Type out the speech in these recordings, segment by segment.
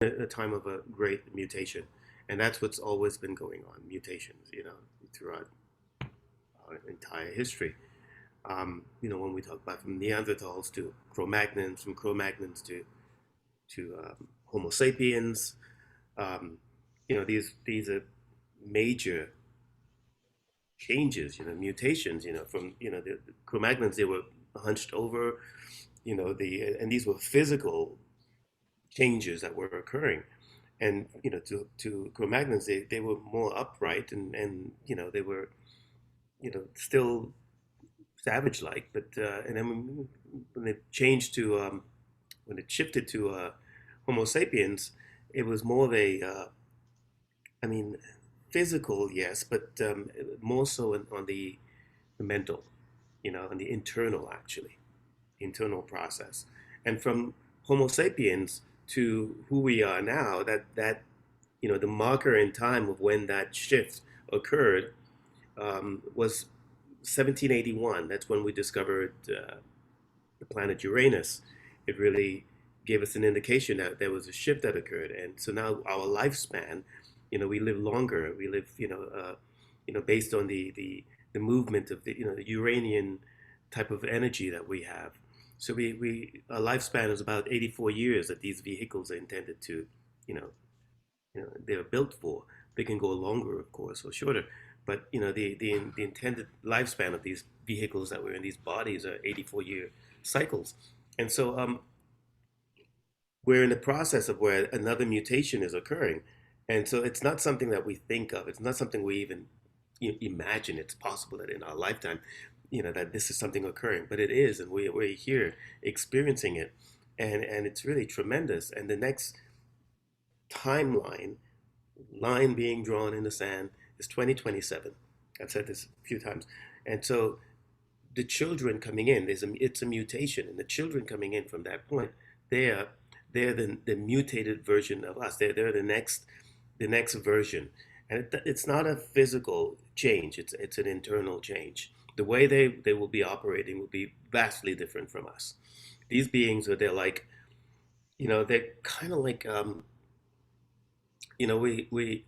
a time of a great mutation, and that's what's always been going on, mutations, throughout our entire history. When we talk about from Neanderthals to Cro-Magnons, from Cro-Magnons to Homo sapiens, these are major changes, mutations, from the Cro-Magnons, they were hunched over, and these were physical changes that were occurring. And to Cro-Magnons, they were more upright, and they were still savage-like. But and then when it changed to when it shifted to Homo sapiens, it was more of a I mean, physical, yes, but more so on the mental, on the internal, actually, internal process. And from Homo sapiens to who we are now, that the marker in time of when that shift occurred was 1781. That's when we discovered the planet Uranus. It really gave us an indication that there was a shift that occurred, and so now our lifespan, we live longer. We live, based on the movement of the Uranian type of energy that we have. So we our lifespan is about 84 years that these vehicles are intended to, you know, they're built for. They can go longer, of course, or shorter, but the intended lifespan of these vehicles that were in these bodies are 84-year cycles, and so we're in the process of where another mutation is occurring, and so it's not something that we think of. It's not something we even imagine it's possible that in our lifetime, that this is something occurring, but it is, and we're here experiencing it, and it's really tremendous. And the next timeline line being drawn in the sand is 2027. I've said this a few times. And so the children coming in, it's a mutation, and the children coming in from that point, they're they're the mutated version of us. They're the next version, and it's not a physical change. It's an internal change. The way they will be operating will be vastly different from us. These beings are they're like they're kind of like we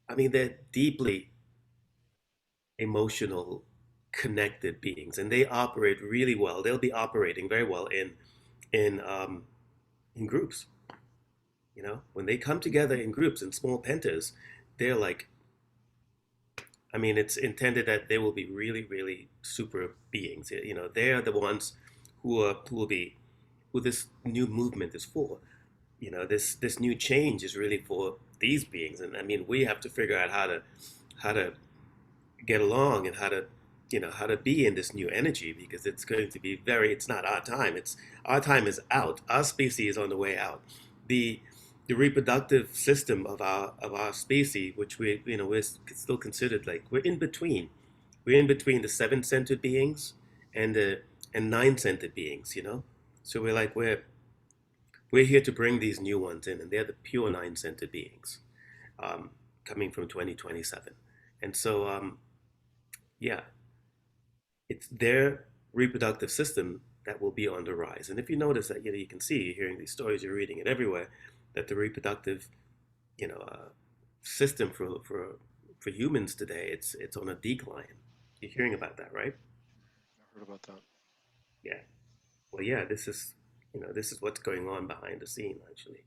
I mean, they're deeply emotional, connected beings, and they operate really well. They'll be operating very well in in groups. When they come together in groups in small pentas, they're like, I mean, it's intended that they will be really, really super beings. They're the ones who will be who this new movement is for. This new change is really for these beings, and I mean, we have to figure out how to get along, and how to be in this new energy, because it's going to be it's not our time. It's our time is out. Our species is on the way out. The the reproductive system of our species, which we're still considered, like, we're in between the seven-centered beings and the and nine-centered beings. So we're here to bring these new ones in, and they're the pure nine-centered beings, um, coming from 2027. And so yeah, it's their reproductive system that will be on the rise. And if you notice that, you can see, you're hearing these stories, you're reading it everywhere, that the reproductive, system for humans today, it's on a decline. You're hearing about that, right? I heard about that. Yeah. Well, yeah. This is what's going on behind the scene, actually.